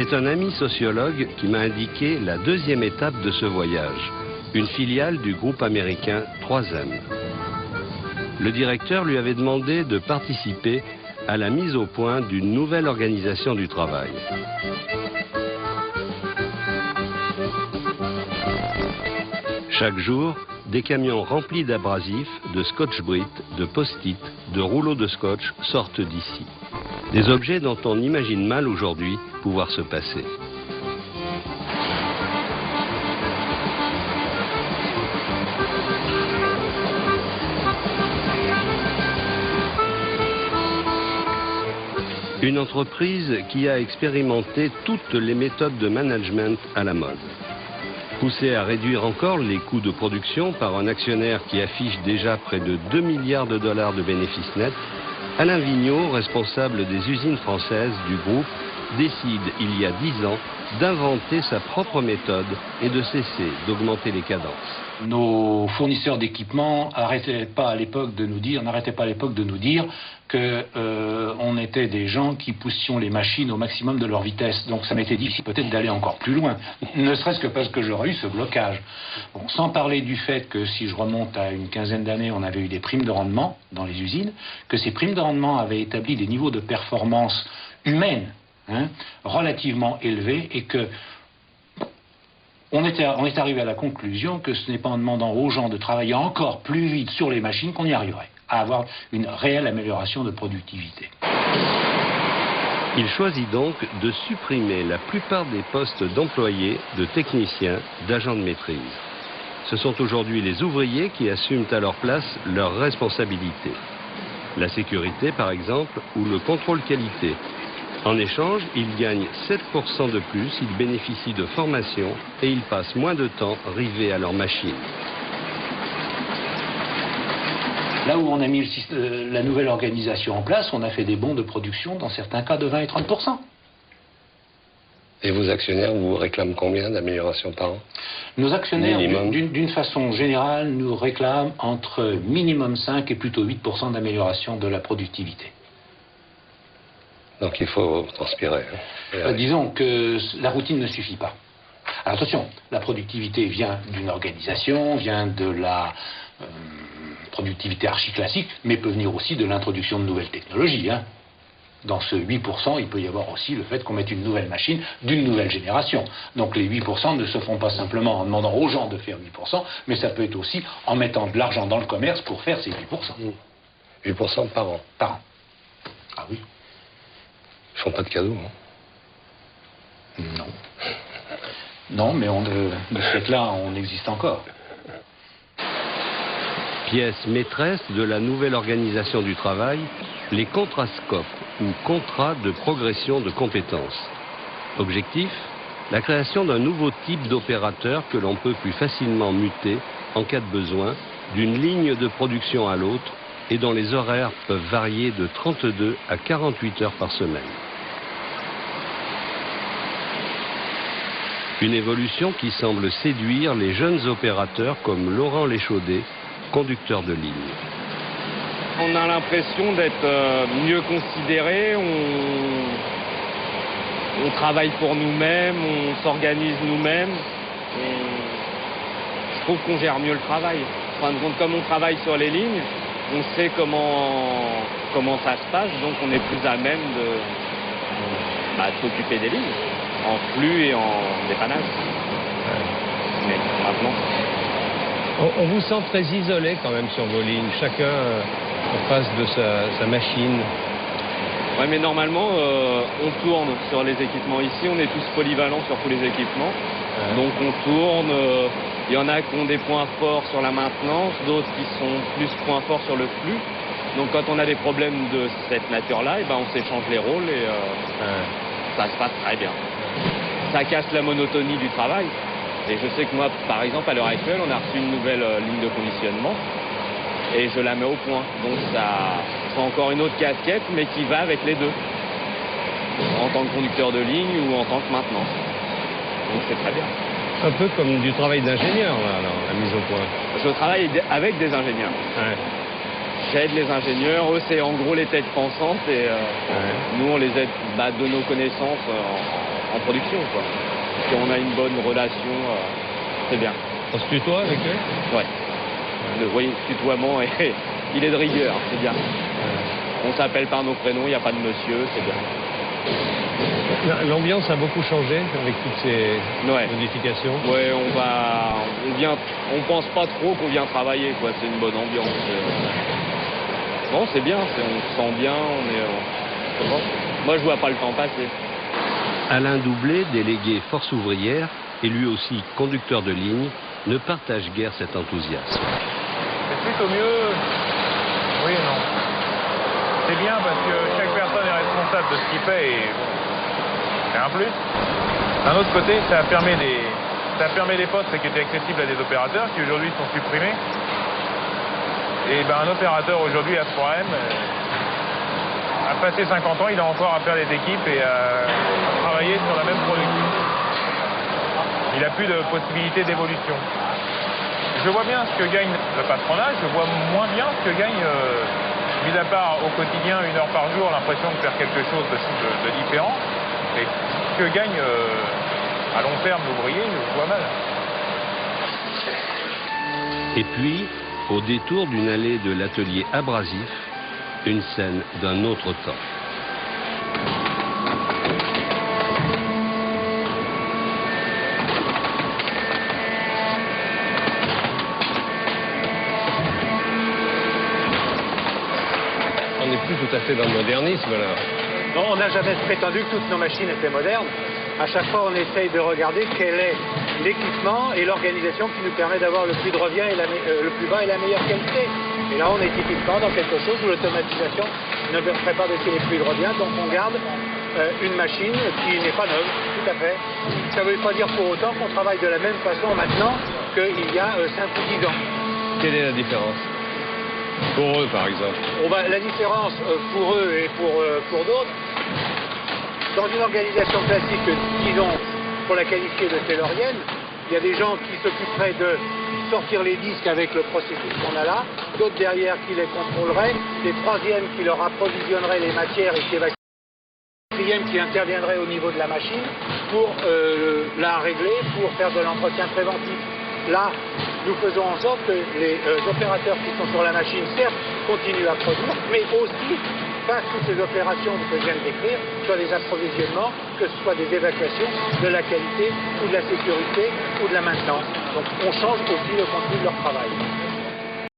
C'est un ami sociologue qui m'a indiqué la deuxième étape de ce voyage, une filiale du groupe américain 3M. Le directeur lui avait demandé de participer à la mise au point d'une nouvelle organisation du travail. Chaque jour, des camions remplis d'abrasifs, de scotch-brit, de post-it, de rouleaux de scotch sortent d'ici. Des objets dont on imagine mal aujourd'hui pouvoir se passer. Une entreprise qui a expérimenté toutes les méthodes de management à la mode. Poussé à réduire encore les coûts de production par un actionnaire qui affiche déjà près de 2 milliards de dollars de bénéfices nets, Alain Vigneault, responsable des usines françaises du groupe, décide il y a 10 ans d'inventer sa propre méthode et de cesser d'augmenter les cadences. Nos fournisseurs d'équipements n'arrêtaient pas à l'époque de nous dire que on était des gens qui poussions les machines au maximum de leur vitesse. Donc ça m'était difficile peut-être d'aller encore plus loin, ne serait-ce que parce que j'aurais eu ce blocage. Bon, sans parler du fait que si je remonte à une quinzaine d'années, on avait eu des primes de rendement dans les usines, que ces primes de rendement avaient établi des niveaux de performance humaine relativement élevés et que on est arrivé à la conclusion que ce n'est pas en demandant aux gens de travailler encore plus vite sur les machines qu'on y arriverait à avoir une réelle amélioration de productivité. Il choisit donc de supprimer la plupart des postes d'employés, de techniciens, d'agents de maîtrise. Ce sont aujourd'hui les ouvriers qui assument à leur place leurs responsabilités. La sécurité, par exemple, ou le contrôle qualité. En échange, ils gagnent 7% de plus, ils bénéficient de formation et ils passent moins de temps rivés à leur machine. Là où on a mis la nouvelle organisation en place, on a fait des bons de production, dans certains cas de 20 et 30%. Et vos actionnaires vous réclament combien d'améliorations par an? Nos actionnaires, d'une façon générale, nous réclament entre minimum 5 et plutôt 8% d'amélioration de la productivité. Donc il faut transpirer. Disons que la routine ne suffit pas. Alors attention, la productivité vient d'une organisation, vient de la productivité archi-classique, mais peut venir aussi de l'introduction de nouvelles technologies. Dans ce 8%, il peut y avoir aussi le fait qu'on mette une nouvelle machine d'une nouvelle génération. Donc les 8% ne se font pas simplement en demandant aux gens de faire 8%, mais ça peut être aussi en mettant de l'argent dans le commerce pour faire ces 8%. 8% par an? Par an. Ah oui. Ils font pas de cadeaux, hein? Non. Non, mais de ce fait-là, on existe encore. Pièce maîtresse de la nouvelle organisation du travail, les contrascopes ou contrats de progression de compétences. Objectif, la création d'un nouveau type d'opérateur que l'on peut plus facilement muter en cas de besoin d'une ligne de production à l'autre et dont les horaires peuvent varier de 32 à 48 heures par semaine. Une évolution qui semble séduire les jeunes opérateurs comme Laurent Léchaudet, conducteur de ligne. On a l'impression d'être mieux considérés, on travaille pour nous-mêmes, on s'organise nous-mêmes. Je trouve qu'on gère mieux le travail. En fin de compte, comme on travaille sur les lignes, on sait comment ça se passe, donc on est plus à même de s'occuper des lignes, en flux et en dépannage. Mais maintenant... On vous sent très isolé quand même sur vos lignes, chacun en face de sa machine. Oui, mais normalement, on tourne sur les équipements. Ici, on est tous polyvalents sur tous les équipements. Donc on tourne, il y en a qui ont des points forts sur la maintenance, d'autres qui sont plus points forts sur le flux. Donc quand on a des problèmes de cette nature-là, on s'échange les rôles et ça se passe très bien. Ça casse la monotonie du travail. Et je sais que moi, par exemple, à l'heure actuelle, on a reçu une nouvelle ligne de conditionnement et je la mets au point. Donc c'est encore une autre casquette, mais qui va avec les deux, en tant que conducteur de ligne ou en tant que maintenance. Donc c'est très bien. Un peu comme du travail d'ingénieur, là, la mise au point. Je travaille avec des ingénieurs. Ouais. J'aide les ingénieurs, eux c'est en gros les têtes pensantes et nous on les aide de nos connaissances en production, quoi. Si on a une bonne relation, c'est bien. On se tutoie avec eux? Ouais. Oui, le tutoiement, il est de rigueur, c'est bien. On s'appelle par nos prénoms, il n'y a pas de monsieur, c'est bien. L'ambiance a beaucoup changé avec toutes ces modifications. Ouais, on pense pas trop qu'on vient travailler, quoi. C'est une bonne ambiance. Non, c'est bien, on se sent bien, c'est bon. Moi, je vois pas le temps passer. Alain Doublet, délégué Force ouvrière, et lui aussi conducteur de ligne, ne partage guère cet enthousiasme. C'est plutôt mieux, oui et non. C'est bien parce que chaque personne est responsable de ce qu'il fait et c'est un plus. D'un autre côté, ça permet des postes qui étaient accessibles à des opérateurs qui aujourd'hui sont supprimés. Et ben, un opérateur aujourd'hui à ce problème, à passer 50 ans, il a encore à faire des équipes et à travailler sur la même production. Il n'a plus de possibilité d'évolution. Je vois bien ce que gagne le patronat, je vois moins bien ce que gagne, mis à part au quotidien, 1 heure par jour, l'impression de faire quelque chose de différent. Mais ce que gagne à long terme l'ouvrier, je vois mal. Et puis, au détour d'une allée de l'atelier abrasif, une scène d'un autre temps. On n'est plus tout à fait dans le modernisme là. Non, on n'a jamais prétendu que toutes nos machines étaient modernes. À chaque fois, on essaye de regarder quel est l'équipement et l'organisation qui nous permet d'avoir le plus de revient et le plus bas et la meilleure qualité. Et là, on est typiquement dans quelque chose où l'automatisation ne ferait pas baisser les prix de revient, donc on garde une machine qui n'est pas neuve, tout à fait. Ça ne veut pas dire pour autant qu'on travaille de la même façon maintenant qu'il y a 5 ou 10 ans. Quelle est la différence? Pour eux, par exemple. La différence pour eux et pour d'autres, dans une organisation classique, disons, pour la qualifier de taylorienne, il y a des gens qui s'occuperaient de sortir les disques avec le processus qu'on a là, d'autres derrière qui les contrôleraient, des troisièmes qui leur approvisionneraient les matières et qui évacueraient, quatrième qui interviendrait au niveau de la machine pour la régler, pour faire de l'entretien préventif. Là, nous faisons en sorte que les opérateurs qui sont sur la machine, certes, continuent à produire, mais aussi fassent toutes ces opérations que je viens de décrire, soit des approvisionnements, que ce soit des évacuations, de la qualité, ou de la sécurité, ou de la maintenance. Donc on change aussi le contenu de leur travail.